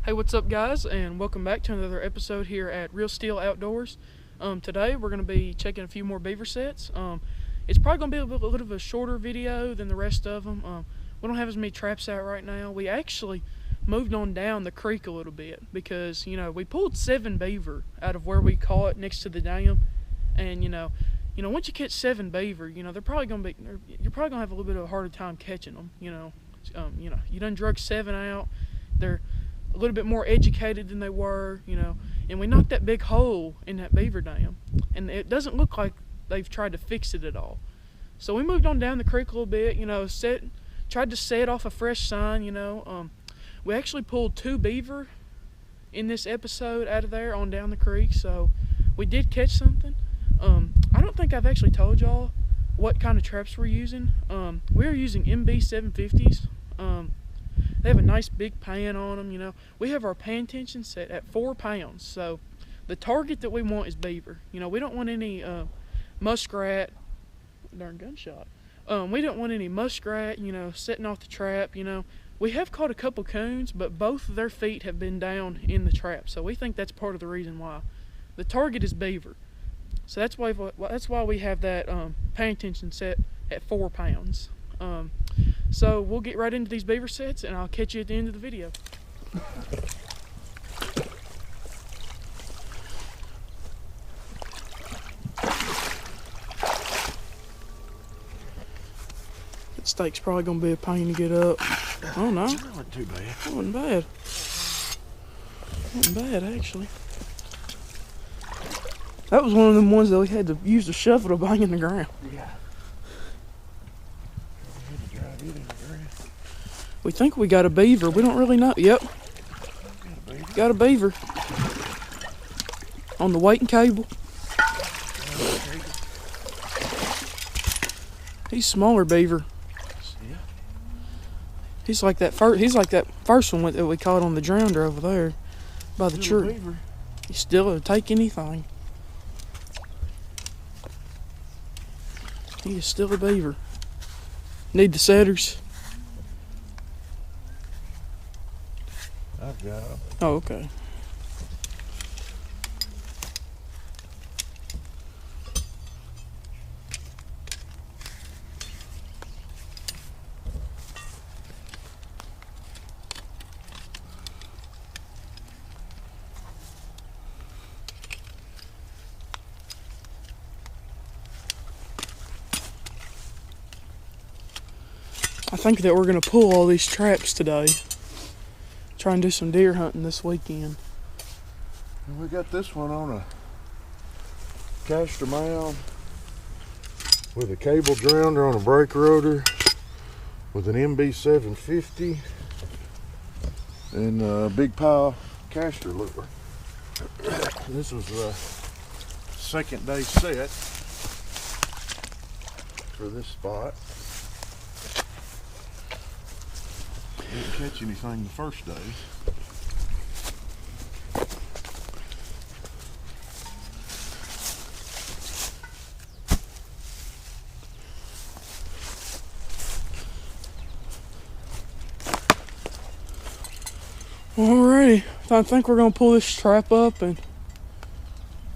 Hey, what's up, guys, and welcome back to another episode here at Real Steel Outdoors. Today we're going to be checking a few more beaver sets. It's probably going to be a little bit of a shorter video than the rest of them. We don't have as many traps out right now. We actually moved on down the creek a little bit because, we pulled 7 beaver out of where we caught next to the dam, and once you catch 7 beaver, they're probably going to be, you're probably going to have a little bit of a harder time catching them. You done drug 7 out. They're a little bit more educated than they were, and we knocked that big hole in that beaver dam, and it doesn't look like they've tried to fix it at all. So we moved on down the creek a little bit, tried to set off a fresh sign. We actually pulled 2 beaver in this episode out of there on down the creek, so we did catch something. I don't think I've actually told y'all what kind of traps we're using. We're using MB 750s. They have a nice big pan on them. We have our pan tension set at 4 pounds, so the target that we want is beaver. We don't want any muskrat. Darn gunshot. We don't want any muskrat, setting off the trap. We have caught a couple coons, but both of their feet have been down in the trap, so we think that's part of the reason why. The target is beaver, so that's why we have that pan tension set at 4 pounds. So we'll get right into these beaver sets, and I'll catch you at the end of the video. That stake's probably gonna be a pain to get up. Oh no, That wasn't too bad. That wasn't bad. Wasn't bad, actually. That was one of them ones that we had to use the shovel to bang in the ground. Yeah. We think we got a beaver. We don't really know. Yep. Got a beaver. On the weight and cable. He's smaller beaver. He's like that first one that we caught on the drowner over there by the tree. He still will take anything. He is still a beaver. Need the setters? I've got them. Oh, okay. I think that we're gonna pull all these traps today. Try and do some deer hunting this weekend. And we got this one on a caster mound with a cable drowner on a brake rotor with an MB 750 and a big pile caster lure. This was a second day set for this spot. Didn't catch anything the first day. Alrighty, I think we're gonna pull this trap up and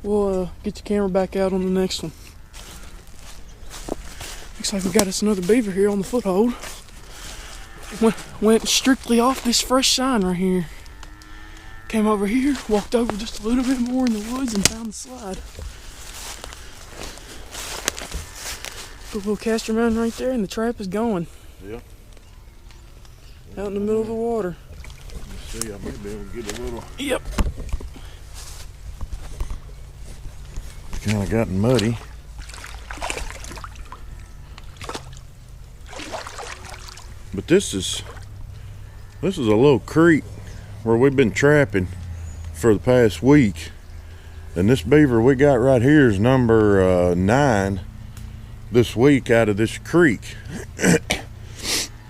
we'll get the camera back out on the next one. Looks like we got us another beaver here on the foothold. Went strictly off this fresh sign right here. Came over here, walked over just a little bit more in the woods and found the slide. Put a little caster mountain right there and the trap is going. Yeah. Out in the middle of the water. Let's see, I may be able to get a little. Yep. Kind of gotten muddy. But this is a little creek where we've been trapping for the past week, and this beaver we got right here is number 9 this week out of this creek.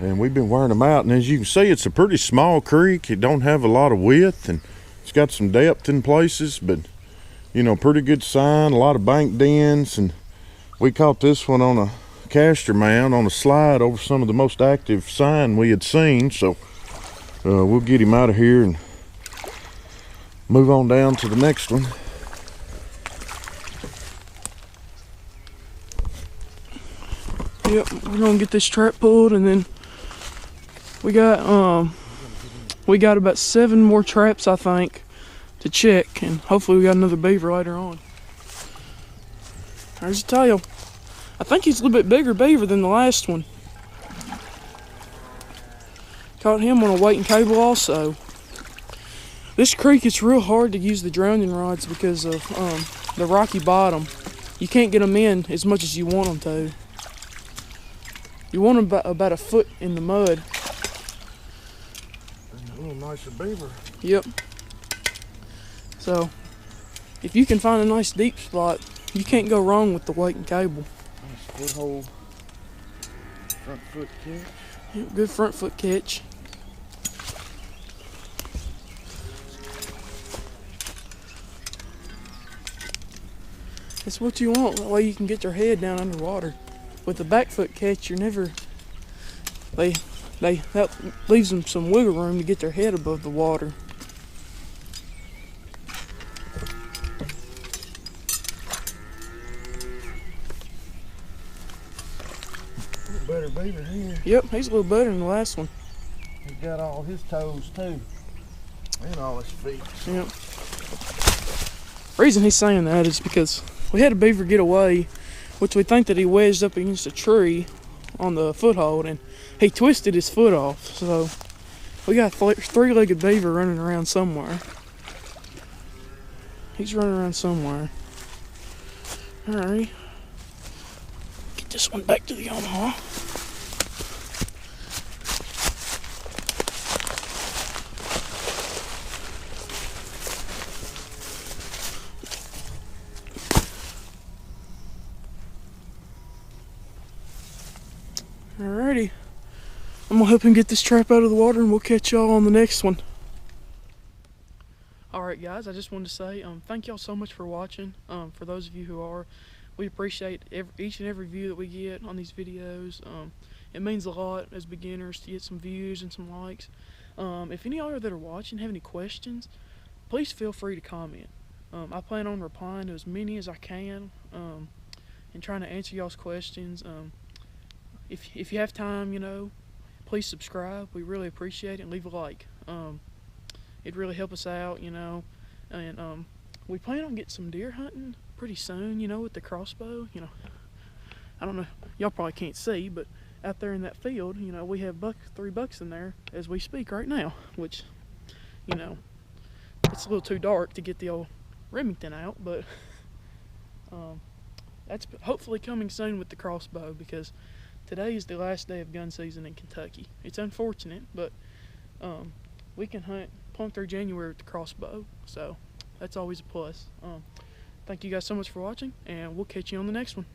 And we've been wearing them out, and as you can see, it's a pretty small creek. It don't have a lot of width, and it's got some depth in places, but pretty good sign, a lot of bank dens. And we caught this one on a caster mound on a slide over some of the most active sign we had seen. So we'll get him out of here and move on down to the next one. Yep, we're gonna get this trap pulled, and then we got about 7 more traps, I think, to check, and hopefully we got another beaver later on. There's a tail. I think he's a little bit bigger beaver than the last one. Caught him on a weight and cable also. This creek, it's real hard to use the drowning rods because of the rocky bottom. You can't get them in as much as you want them to. You want them about a foot in the mud. A little nicer beaver. Yep. So, if you can find a nice deep spot, you can't go wrong with the weight and cable. Nice foothold. Front foot catch. Yep, good front foot catch. That's what you want. That way you can get your head down underwater. With the back foot catch, you're never. That leaves them some wiggle room to get their head above the water. A little better beaver here. Yep, he's a little better than the last one. He's got all his toes too, and all his feet. Yep. Reason he's saying that is because we had a beaver get away, which we think that he wedged up against a tree on the foothold, and he twisted his foot off. So we got a 3-legged beaver running around somewhere. He's running around somewhere. Alright. Get this one back to the Yamaha. Alrighty, I'm gonna help him get this trap out of the water, and we'll catch y'all on the next one. Alright guys, I just wanted to say thank y'all so much for watching. For those of you who are, we appreciate each and every view that we get on these videos. It means a lot as beginners to get some views and some likes. If any of you that are watching have any questions, please feel free to comment. I plan on replying to as many as I can, and trying to answer y'all's questions. If you have time, you know, please subscribe. We really appreciate it, and leave a like. It'd really help us out, you know. And we plan on getting some deer hunting pretty soon, you know, with the crossbow. You know, I don't know, y'all probably can't see, but out there in that field, you know, we have 3 bucks in there as we speak right now, which, you know, it's a little too dark to get the old Remington out, but that's hopefully coming soon with the crossbow, because today is the last day of gun season in Kentucky. It's unfortunate, but we can hunt plumb through January with the crossbow, so that's always a plus. Thank you guys so much for watching, and we'll catch you on the next one.